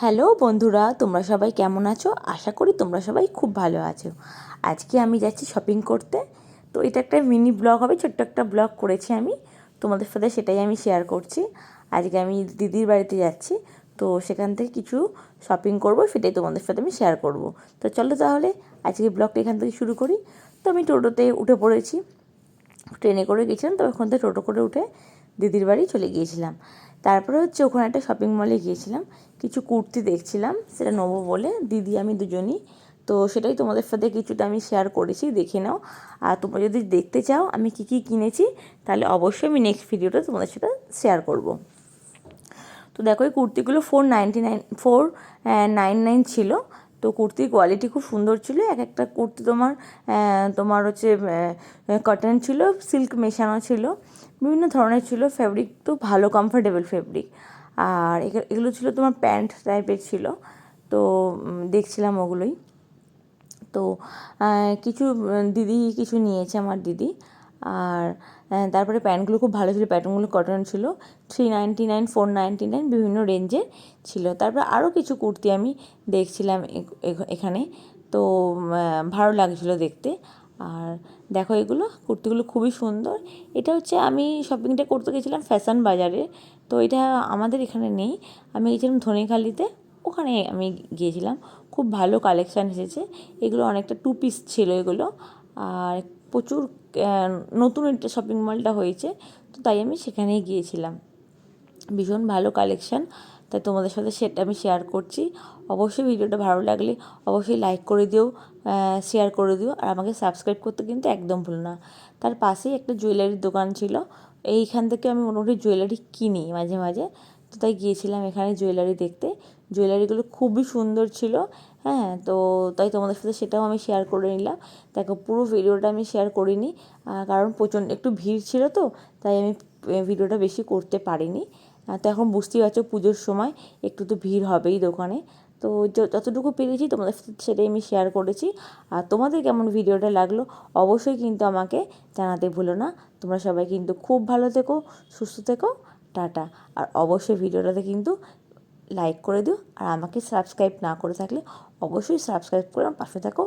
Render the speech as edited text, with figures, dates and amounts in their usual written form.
Hello বন্ধুরা, তোমরা সবাই কেমন আছো? আশা করি তোমরা সবাই খুব ভালো আছো। আজকে আমি যাচ্ছি শপিং করতে। তো এটা একটা মিনি ব্লগ হবে, ছোট্ট একটা ব্লগ করেছি আমি তোমাদের সাথে, সেটাই আমি শেয়ার করছি। আজকে আমি দিদির বাড়িতে যাচ্ছি, তো সেখান থেকে কিছু শপিং করব, সেটাই তোমাদের সাথে আমি শেয়ার করব। তো চলো তাহলে আজকে ব্লগটা এখান থেকে শুরু করি। তো আমি টোটোতে উঠে পড়েছি, ট্রেনে করে গেছিলাম, তো ওখান থেকে টোটো করে উঠে দিদির বাড়ি চলে গিয়েছিলাম। তারপরে হচ্ছে ওখানে একটা শপিং মলে গিয়েছিলাম, কিছু কুর্তি দেখছিলাম, সেটা নেবো বলে দিদি আমি দুজনই। তো সেটাই তোমাদের সাথে কিছুটা আমি শেয়ার করেছি, দেখে নাও। আর তোমরা যদি দেখতে চাও আমি কী কী কিনেছি, তাহলে অবশ্যই আমি নেক্সট ভিডিওটা তোমাদের সাথে শেয়ার করব। তো দেখো এই কুর্তিগুলো 499 ছিল। তো কুর্তির কোয়ালিটি খুব সুন্দর ছিল। এক একটা কুর্তি তোমার হচ্ছে কটন ছিল, সিল্ক মেশানো ছিল, বিভিন্ন ধরনের ছিল। ফ্যাব্রিক তো ভালো, কমফোর্টেবল ফ্যাব্রিক। আর এগুলো ছিল তোমার প্যান্ট টাইপের ছিল। তো দেখছিলাম ওগুলোই। তো কিছু দিদি কিছু নিয়েছে আমার দিদি। আর তারপরে প্যান্টগুলো খুব ভালো ছিল, প্যান্টগুলো কটন ছিল। 399, 499 বিভিন্ন রেঞ্জের ছিল। তারপর আরও কিছু কুর্তি আমি দেখছিলাম এখানে। তো ভালো লাগছিলো দেখতে। আর দেখো এগুলো কুর্তিগুলো খুবই সুন্দর। এটা হচ্ছে আমি শপিংটা করতে গেছিলাম ফ্যাশন বাজারে। তো এটা আমাদের এখানে নেই, আমি গেছিলাম ধনেখালিতে, ওখানে আমি গিয়েছিলাম। খুব ভালো কালেকশান এসেছে। এগুলো অনেকটা 2 পিস ছিল এগুলো। আর প্রচুর নতুন একটা শপিং মলটা হয়েছে, তো তাই আমি সেখানেই গিয়েছিলাম। ভীষণ ভালো কালেকশান, তাই তোমাদের সাথে সেটা আমি শেয়ার করছি। অবশ্যই ভিডিওটা ভালো লাগলে অবশ্যই লাইক করে দিও, শেয়ার করে দিও, আর আমাকে সাবস্ক্রাইব করতে কিন্তু একদম ভুলো না। তার পাশেই একটা জুয়েলারির দোকান ছিল, এইখান থেকে আমি মোটামুটি জুয়েলারি কিনি মাঝে মাঝে। তো তাই গিয়েছিলাম এখানে জুয়েলারি দেখতে। জুয়েলারিগুলো খুবই সুন্দর ছিল। হ্যাঁ, তো তাই তোমাদের সাথে সেটাও আমি শেয়ার করে নিলাম। দেখো পুরো ভিডিওটা আমি শেয়ার করিনি, কারণ প্রচণ্ড একটু ভিড় ছিল, তো তাই আমি ভিডিওটা বেশি করতে পারিনি। তো এখন বুঝতেই পারছো পুজোর সময় একটু তো ভিড় হবেই দোকানে। তো যতটুকু পেরেছি তোমাদের সাথে সেটাই আমি শেয়ার করেছি। আর তোমাদের কেমন ভিডিওটা লাগলো অবশ্যই কিন্তু আমাকে জানাতে ভুলো না। তোমরা সবাই কিন্তু খুব ভালো থেকো, সুস্থ থেকো। টাটা। আর অবশ্যই ভিডিওটাতে কিন্তু লাইক করে দিও, আর আমাকে সাবস্ক্রাইব না করে থাকলে অবশ্যই সাবস্ক্রাইব করে আমার পাশে থাকো।